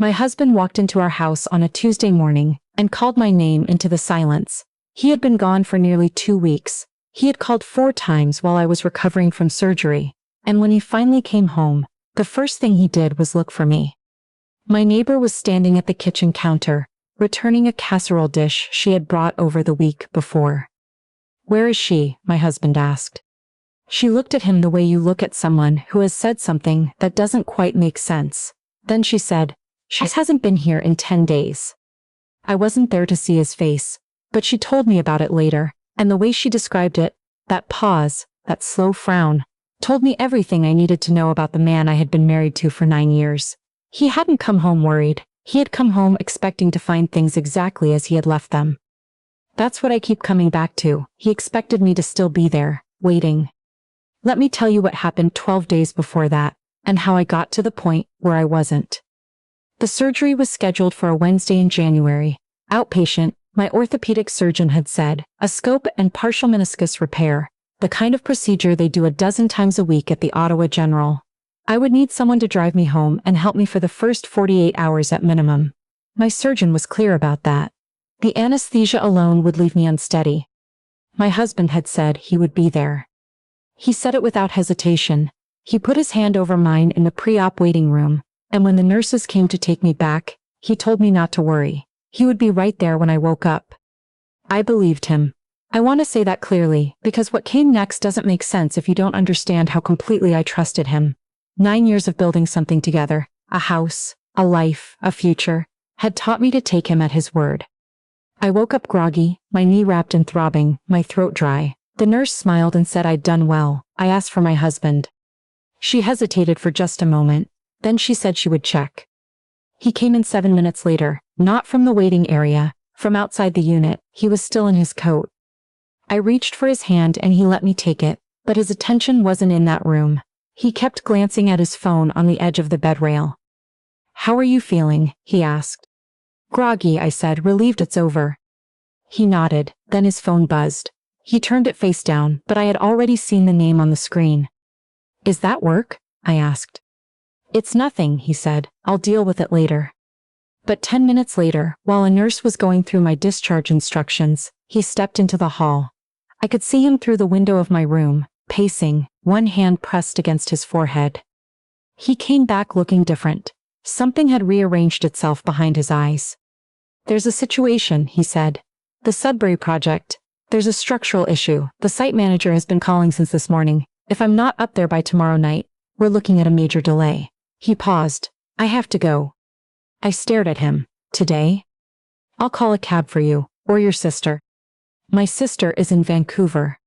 My husband walked into our house on a Tuesday morning and called my name into the silence. He had been gone for nearly 2 weeks. He had called 4 times while I was recovering from surgery, and when he finally came home, the first thing he did was look for me. My neighbor was standing at the kitchen counter, returning a casserole dish she had brought over the week before. "Where is she?" my husband asked. She looked at him the way you look at someone who has said something that doesn't quite make sense. Then she said, "She hasn't been here in 10 days. I wasn't there to see his face, but she told me about it later, and the way she described it, that pause, that slow frown, told me everything I needed to know about the man I had been married to for 9 years. He hadn't come home worried. He had come home expecting to find things exactly as he had left them. That's what I keep coming back to. He expected me to still be there, waiting. Let me tell you what happened 12 days before that, and how I got to the point where I wasn't. The surgery was scheduled for a Wednesday in January. Outpatient, my orthopedic surgeon had said, a scope and partial meniscus repair, the kind of procedure they do a dozen times a week at the Ottawa General. I would need someone to drive me home and help me for the first 48 hours at minimum. My surgeon was clear about that. The anesthesia alone would leave me unsteady. My husband had said he would be there. He said it without hesitation. He put his hand over mine in the pre-op waiting room, and when the nurses came to take me back, he told me not to worry. He would be right there when I woke up. I believed him. I want to say that clearly, because what came next doesn't make sense if you don't understand how completely I trusted him. 9 years of building something together, a house, a life, a future, had taught me to take him at his word. I woke up groggy, my knee wrapped and throbbing, my throat dry. The nurse smiled and said I'd done well. I asked for my husband. She hesitated for just a moment, then she said she would check. He came in 7 minutes later, not from the waiting area, from outside the unit. He was still in his coat. I reached for his hand and he let me take it, but his attention wasn't in that room. He kept glancing at his phone on the edge of the bed rail. "How are you feeling?" he asked. "Groggy," I said, relieved it's over. He nodded, then his phone buzzed. He turned it face down, but I had already seen the name on the screen. "Is that work?" I asked. "It's nothing," he said. "I'll deal with it later." But 10 minutes later, while a nurse was going through my discharge instructions, he stepped into the hall. I could see him through the window of my room, pacing, one hand pressed against his forehead. He came back looking different. Something had rearranged itself behind his eyes. "There's a situation," he said. "The Sudbury project. There's a structural issue. The site manager has been calling since this morning. If I'm not up there by tomorrow night, we're looking at a major delay." He paused. "I have to go." I stared at him. "Today?" "I'll call a cab for you, or your sister." "My sister is in Vancouver."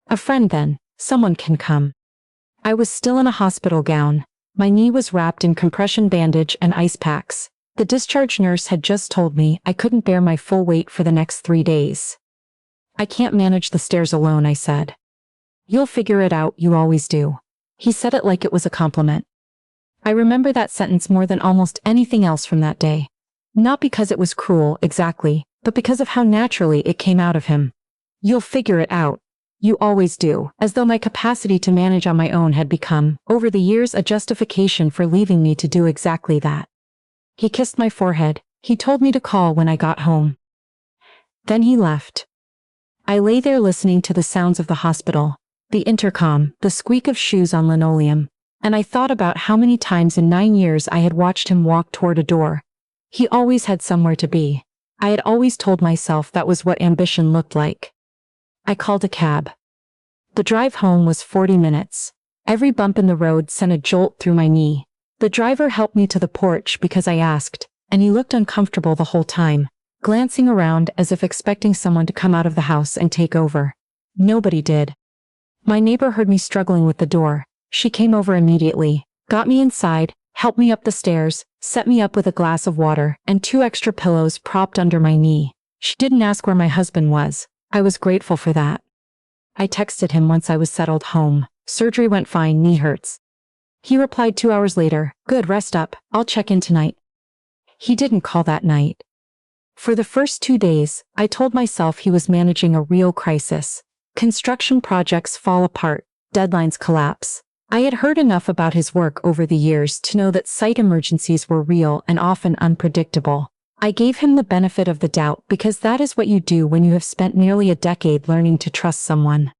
"A friend then. Someone can come." I was still in a hospital gown. My knee was wrapped in compression bandage and ice packs. The discharge nurse had just told me I couldn't bear my full weight for the next 3 days. "I can't manage the stairs alone," I said. "You'll figure it out, you always do." He said it like it was a compliment. I remember that sentence more than almost anything else from that day. Not because it was cruel, exactly, but because of how naturally it came out of him. "You'll figure it out. You always do," as though my capacity to manage on my own had become, over the years, a justification for leaving me to do exactly that. He kissed my forehead. He told me to call when I got home. Then he left. I lay there listening to the sounds of the hospital, the intercom, the squeak of shoes on linoleum, and I thought about how many times in 9 years I had watched him walk toward a door. He always had somewhere to be. I had always told myself that was what ambition looked like. I called a cab. The drive home was 40 minutes. Every bump in the road sent a jolt through my knee. The driver helped me to the porch because I asked, and he looked uncomfortable the whole time, glancing around as if expecting someone to come out of the house and take over. Nobody did. My neighbor heard me struggling with the door. She came over immediately, got me inside, helped me up the stairs, set me up with a glass of water and 2 extra pillows propped under my knee. She didn't ask where my husband was. I was grateful for that. I texted him once I was settled home. "Surgery went fine, knee hurts." He replied 2 hours later, "Good, rest up, I'll check in tonight." He didn't call that night. For the first 2 days, I told myself he was managing a real crisis. Construction projects fall apart, deadlines collapse. I had heard enough about his work over the years to know that site emergencies were real and often unpredictable. I gave him the benefit of the doubt because that is what you do when you have spent nearly a decade learning to trust someone.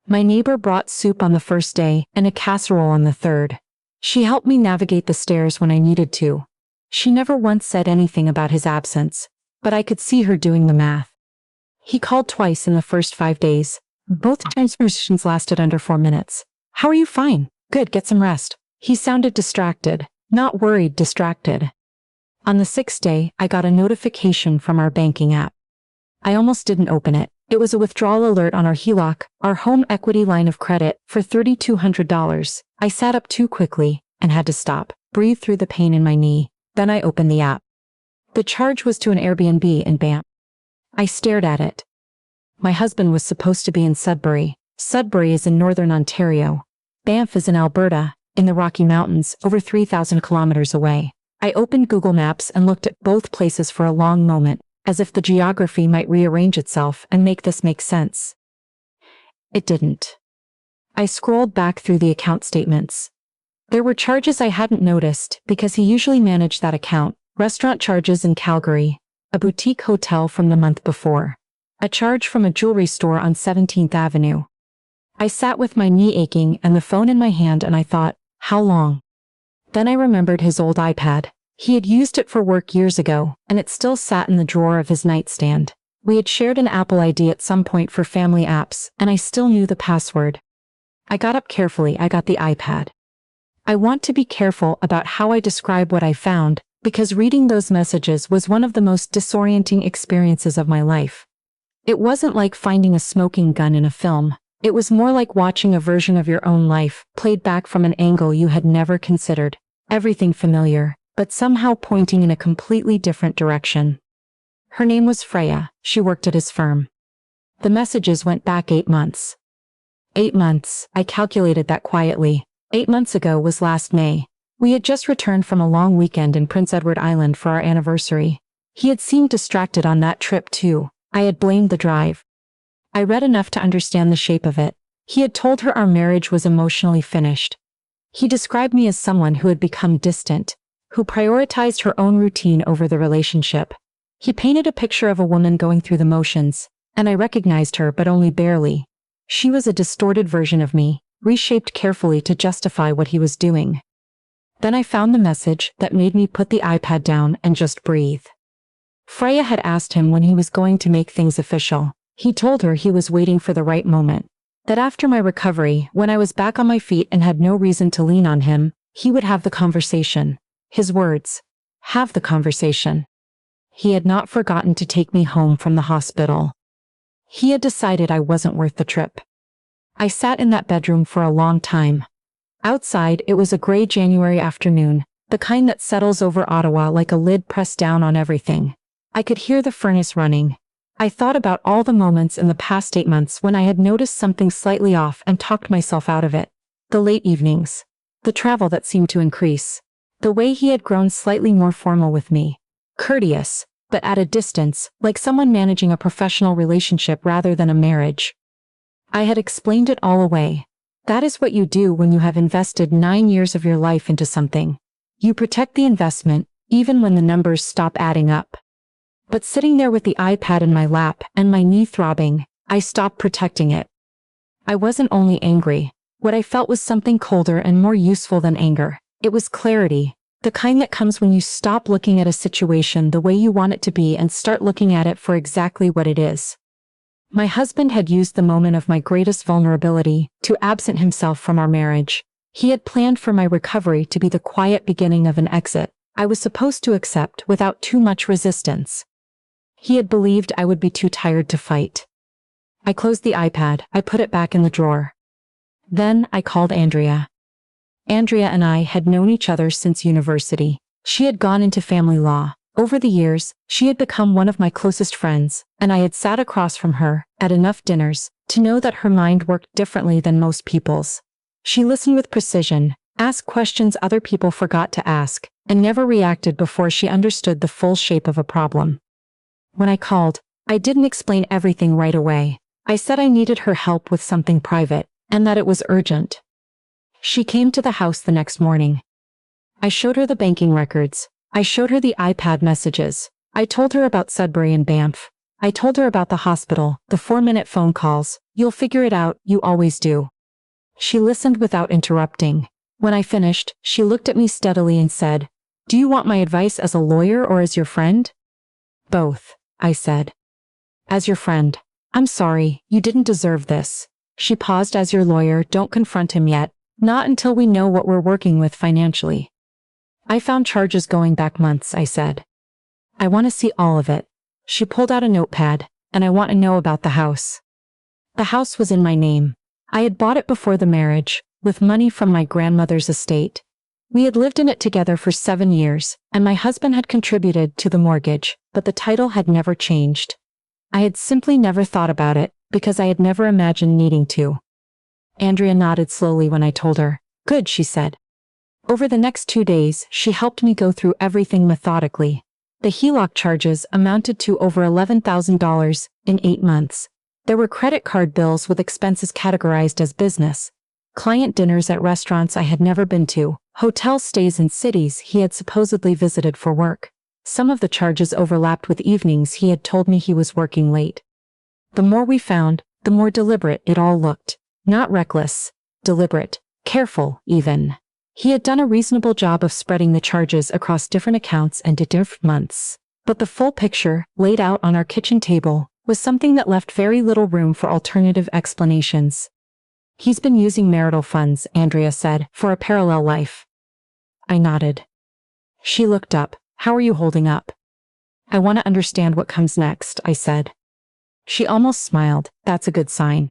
My neighbor brought soup on the first day and a casserole on the third. She helped me navigate the stairs when I needed to. She never once said anything about his absence, but I could see her doing the math. He called twice in the first 5 days. Both times conversations lasted under 4 minutes. "How are you? Fine. Good, get some rest." He sounded distracted, not worried, distracted. On the 6th day, I got a notification from our banking app. I almost didn't open it. It was a withdrawal alert on our HELOC, our home equity line of credit, for $3,200. I sat up too quickly and had to stop, breathe through the pain in my knee. Then I opened the app. The charge was to an Airbnb in Banff. I stared at it. My husband was supposed to be in Sudbury. Sudbury is in northern Ontario. Banff is in Alberta, in the Rocky Mountains, over 3,000 kilometers away. I opened Google Maps and looked at both places for a long moment, as if the geography might rearrange itself and make this make sense. It didn't. I scrolled back through the account statements. There were charges I hadn't noticed because he usually managed that account: restaurant charges in Calgary, a boutique hotel from the month before, a charge from a jewelry store on 17th Avenue. I sat with my knee aching and the phone in my hand and I thought, how long? Then I remembered his old iPad. He had used it for work years ago, and it still sat in the drawer of his nightstand. We had shared an Apple ID at some point for family apps, and I still knew the password. I got up carefully. I got the iPad. I want to be careful about how I describe what I found, because reading those messages was one of the most disorienting experiences of my life. It wasn't like finding a smoking gun in a film. It was more like watching a version of your own life, played back from an angle you had never considered. Everything familiar, but somehow pointing in a completely different direction. Her name was Freya. She worked at his firm. The messages went back 8 months. 8 months, I calculated that quietly. 8 months ago was last May. We had just returned from a long weekend in Prince Edward Island for our anniversary. He had seemed distracted on that trip too. I had blamed the drive. I read enough to understand the shape of it. He had told her our marriage was emotionally finished. He described me as someone who had become distant, who prioritized her own routine over the relationship. He painted a picture of a woman going through the motions, and I recognized her but only barely. She was a distorted version of me, reshaped carefully to justify what he was doing. Then I found the message that made me put the iPad down and just breathe. Freya had asked him when he was going to make things official. He told her he was waiting for the right moment. That after my recovery, when I was back on my feet and had no reason to lean on him, he would have the conversation. His words. Have the conversation. He had not forgotten to take me home from the hospital. He had decided I wasn't worth the trip. I sat in that bedroom for a long time. Outside, it was a gray January afternoon, the kind that settles over Ottawa like a lid pressed down on everything. I could hear the furnace running. I thought about all the moments in the past 8 months when I had noticed something slightly off and talked myself out of it. The late evenings. The travel that seemed to increase. The way he had grown slightly more formal with me. Courteous, but at a distance, like someone managing a professional relationship rather than a marriage. I had explained it all away. That is what you do when you have invested 9 years of your life into something. You protect the investment, even when the numbers stop adding up. But sitting there with the iPad in my lap and my knee throbbing, I stopped protecting it. I wasn't only angry. What I felt was something colder and more useful than anger. It was clarity, the kind that comes when you stop looking at a situation the way you want it to be and start looking at it for exactly what it is. My husband had used the moment of my greatest vulnerability to absent himself from our marriage. He had planned for my recovery to be the quiet beginning of an exit I was supposed to accept without too much resistance. He had believed I would be too tired to fight. I closed the iPad. I put it back in the drawer. Then I called Andrea. Andrea and I had known each other since university. She had gone into family law. Over the years, she had become one of my closest friends, and I had sat across from her, at enough dinners, to know that her mind worked differently than most people's. She listened with precision, asked questions other people forgot to ask, and never reacted before she understood the full shape of a problem. When I called, I didn't explain everything right away. I said I needed her help with something private, and that it was urgent. She came to the house the next morning. I showed her the banking records. I showed her the iPad messages. I told her about Sudbury and Banff. I told her about the hospital, the 4-minute phone calls. You'll figure it out, you always do. She listened without interrupting. When I finished, she looked at me steadily and said, "Do you want my advice as a lawyer or as your friend?" "Both," I said. "As your friend. I'm sorry, you didn't deserve this." She paused. "As your lawyer, don't confront him yet. Not until we know what we're working with financially." "I found charges going back months," I said. "I want to see all of it." She pulled out a notepad, "And I want to know about the house." The house was in my name. I had bought it before the marriage, with money from my grandmother's estate. We had lived in it together for 7 years, and my husband had contributed to the mortgage, but the title had never changed. I had simply never thought about it, because I had never imagined needing to. Andrea nodded slowly when I told her. "Good," she said. Over the next 2 days, she helped me go through everything methodically. The HELOC charges amounted to over $11,000 in 8 months. There were credit card bills with expenses categorized as business, client dinners at restaurants I had never been to, hotel stays in cities he had supposedly visited for work. Some of the charges overlapped with evenings he had told me he was working late. The more we found, the more deliberate it all looked. Not reckless, deliberate, careful, even. He had done a reasonable job of spreading the charges across different accounts and different months. But the full picture, laid out on our kitchen table, was something that left very little room for alternative explanations. "He's been using marital funds," Andrea said, "for a parallel life." I nodded. She looked up. "How are you holding up?" "I want to understand what comes next," I said. She almost smiled. "That's a good sign."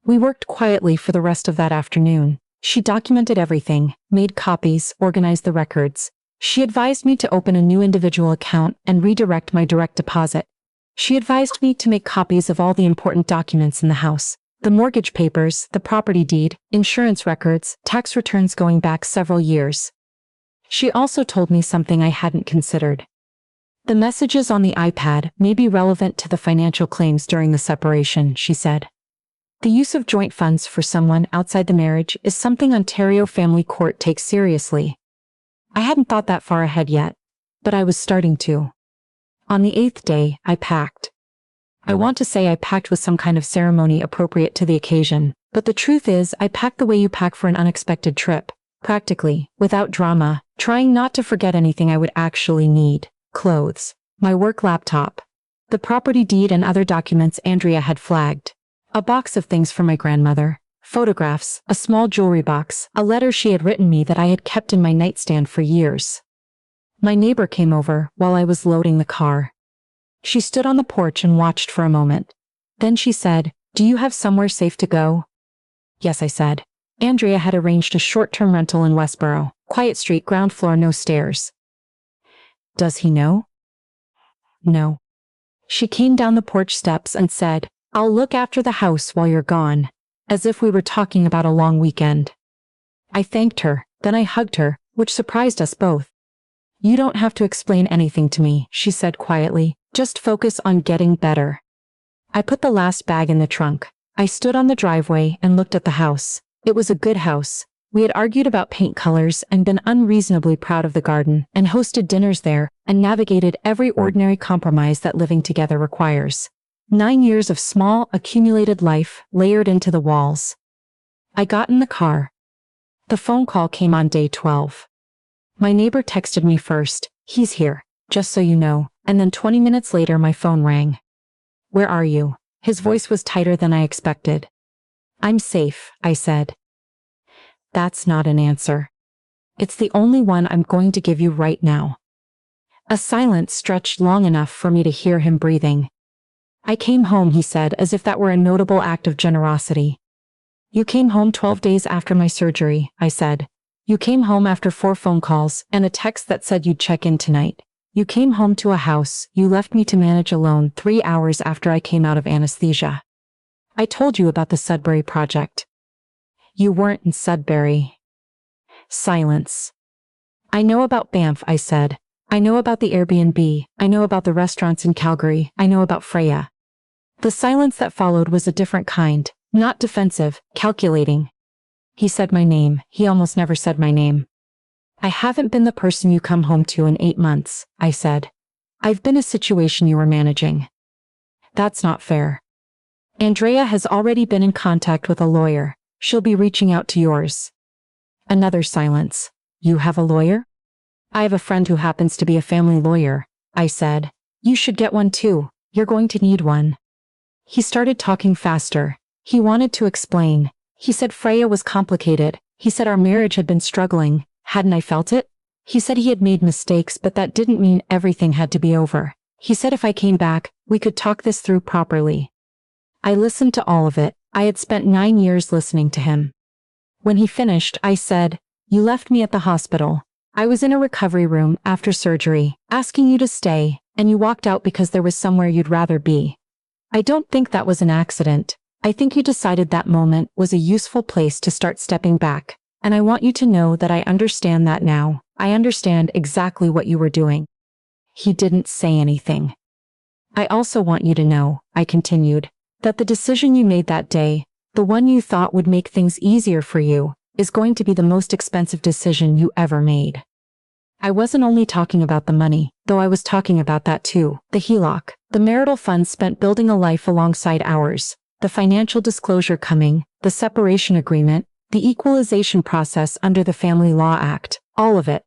We worked quietly for the rest of that afternoon. She documented everything, made copies, organized the records. She advised me to open a new individual account and redirect my direct deposit. She advised me to make copies of all the important documents in the house. The mortgage papers, the property deed, insurance records, tax returns going back several years. She also told me something I hadn't considered. The messages on the iPad may be relevant to the financial claims during the separation, she said. The use of joint funds for someone outside the marriage is something Ontario Family Court takes seriously. I hadn't thought that far ahead yet, but I was starting to. On the 8th day, I packed. I want to say I packed with some kind of ceremony appropriate to the occasion, but the truth is I packed the way you pack for an unexpected trip, practically, without drama, trying not to forget anything I would actually need. Clothes, my work laptop, the property deed and other documents Andrea had flagged. A box of things for my grandmother, photographs, a small jewelry box, a letter she had written me that I had kept in my nightstand for years. My neighbor came over while I was loading the car. She stood on the porch and watched for a moment. Then she said, "Do you have somewhere safe to go?" "Yes," I said. Andrea had arranged a short-term rental in Westboro, quiet street, ground floor, no stairs. "Does he know?" "No." She came down the porch steps and said, "I'll look after the house while you're gone," as if we were talking about a long weekend. I thanked her, then I hugged her, which surprised us both. "You don't have to explain anything to me," she said quietly, "just focus on getting better." I put the last bag in the trunk. I stood on the driveway and looked at the house. It was a good house. We had argued about paint colors and been unreasonably proud of the garden, and hosted dinners there, and navigated every ordinary compromise that living together requires. 9 years of small, accumulated life, layered into the walls. I got in the car. The phone call came on day 12. My neighbor texted me first, "He's here, just so you know," and then 20 minutes later my phone rang. "Where are you?" His voice was tighter than I expected. "I'm safe," I said. That's not an answer. It's the only one I'm going to give you right now. A silence stretched long enough for me to hear him breathing. "I came home," he said, as if that were a notable act of generosity. "You came home 12 days after my surgery," I said. "You came home after 4 phone calls and a text that said you'd check in tonight. You came home to a house you left me to manage alone 3 hours after I came out of anesthesia. I told you about the Sudbury project. You weren't in Sudbury." Silence. "I know about Banff," I said. "I know about the Airbnb. I know about the restaurants in Calgary. I know about Freya." The silence that followed was a different kind, not defensive, calculating. He said my name. He almost never said my name. I haven't been the person you come home to in 8 months, I said. I've been a situation you were managing. That's not fair. Andrea has already been in contact with a lawyer. She'll be reaching out to yours. Another silence. You have a lawyer? I have a friend who happens to be a family lawyer, I said. You should get one too. You're going to need one. He started talking faster. He wanted to explain. He said Freya was complicated. He said our marriage had been struggling. Hadn't I felt it? He said he had made mistakes, but that didn't mean everything had to be over. He said if I came back, we could talk this through properly. I listened to all of it. I had spent 9 years listening to him. When he finished, I said, You left me at the hospital. I was in a recovery room after surgery, asking you to stay, and you walked out because there was somewhere you'd rather be. I don't think that was an accident. I think you decided that moment was a useful place to start stepping back, and I want you to know that I understand that now. I understand exactly what you were doing. He didn't say anything. I also want you to know, I continued, that the decision you made that day, the one you thought would make things easier for you, is going to be the most expensive decision you ever made. I wasn't only talking about the money, though I was talking about that too. The HELOC, the marital funds spent building a life alongside ours, the financial disclosure coming, the separation agreement, the equalization process under the Family Law Act, all of it.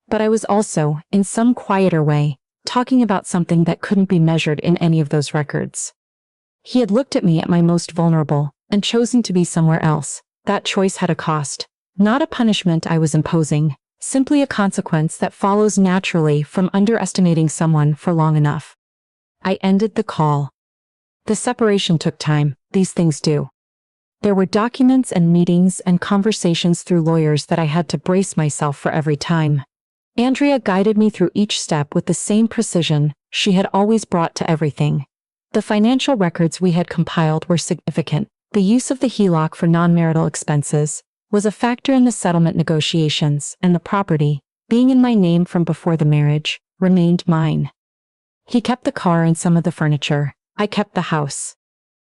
But I was also, in some quieter way, talking about something that couldn't be measured in any of those records. He had looked at me at my most vulnerable, and chosen to be somewhere else. That choice had a cost. Not a punishment I was imposing, simply a consequence that follows naturally from underestimating someone for long enough. I ended the call. The separation took time, these things do. There were documents and meetings and conversations through lawyers that I had to brace myself for every time. Andrea guided me through each step with the same precision she had always brought to everything. The financial records we had compiled were significant. The use of the HELOC for non-marital expenses was a factor in the settlement negotiations, and the property, being in my name from before the marriage, remained mine. He kept the car and some of the furniture. I kept the house.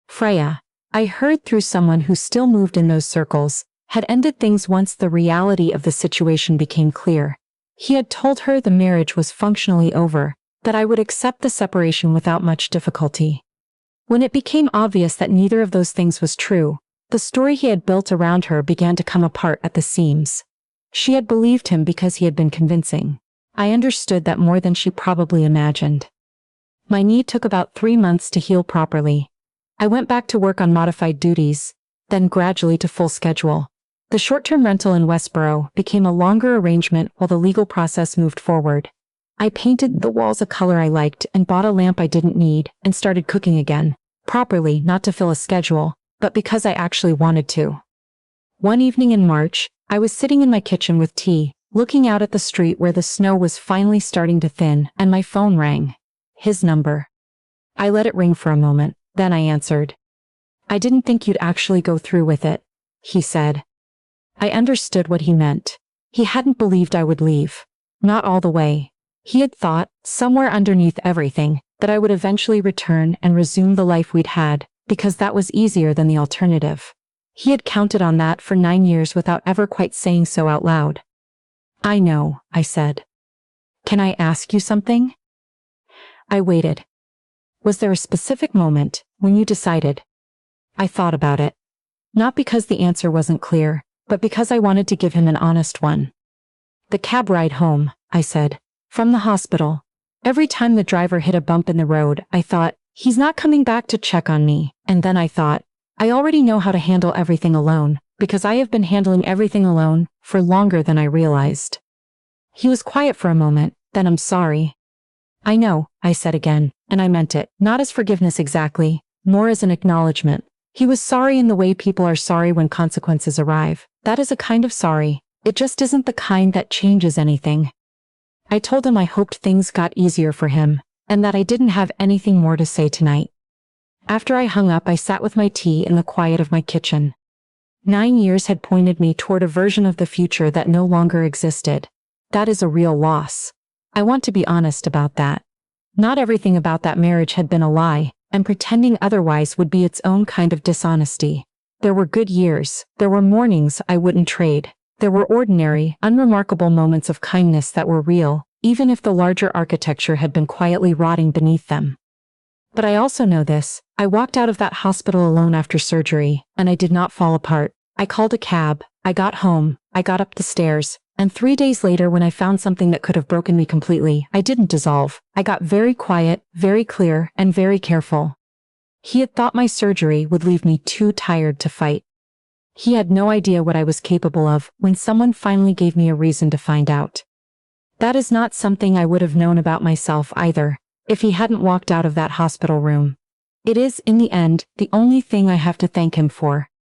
Freya, I heard through someone who still moved in those circles, had ended things once the reality of the situation became clear. He had told her the marriage was functionally over, that I would accept the separation without much difficulty. When it became obvious that neither of those things was true, the story he had built around her began to come apart at the seams. She had believed him because he had been convincing. I understood that more than she probably imagined. My knee took about 3 months to heal properly. I went back to work on modified duties, then gradually to full schedule. The short-term rental in Westboro became a longer arrangement while the legal process moved forward. I painted the walls a color I liked and bought a lamp I didn't need and started cooking again, properly, not to fill a schedule, but because I actually wanted to. One evening in March, I was sitting in my kitchen with tea, looking out at the street where the snow was finally starting to thin, and my phone rang. His number. I let it ring for a moment, then I answered. I didn't think you'd actually go through with it, he said. I understood what he meant. He hadn't believed I would leave. Not all the way. He had thought, somewhere underneath everything, that I would eventually return and resume the life we'd had, because that was easier than the alternative. He had counted on that for 9 years without ever quite saying so out loud. I know, I said. Can I ask you something? I waited. Was there a specific moment when you decided? I thought about it. Not because the answer wasn't clear, but because I wanted to give him an honest one. The cab ride home, I said. From the hospital. Every time the driver hit a bump in the road, I thought, he's not coming back to check on me. And then I thought, I already know how to handle everything alone, because I have been handling everything alone for longer than I realized. He was quiet for a moment, then I'm sorry. I know, I said again, and I meant it, not as forgiveness exactly, more as an acknowledgement. He was sorry in the way people are sorry when consequences arrive. That is a kind of sorry. It just isn't the kind that changes anything. I told him I hoped things got easier for him, and that I didn't have anything more to say tonight. After I hung up, I sat with my tea in the quiet of my kitchen. 9 years had pointed me toward a version of the future that no longer existed. That is a real loss. I want to be honest about that. Not everything about that marriage had been a lie, and pretending otherwise would be its own kind of dishonesty. There were good years. There were mornings I wouldn't trade. There were ordinary, unremarkable moments of kindness that were real, even if the larger architecture had been quietly rotting beneath them. But I also know this. I walked out of that hospital alone after surgery, and I did not fall apart. I called a cab, I got home, I got up the stairs, and 3 days later when I found something that could have broken me completely, I didn't dissolve. I got very quiet, very clear, and very careful. He had thought my surgery would leave me too tired to fight. He had no idea what I was capable of when someone finally gave me a reason to find out. That is not something I would have known about myself either, if he hadn't walked out of that hospital room. It is, in the end, the only thing I have to thank him for.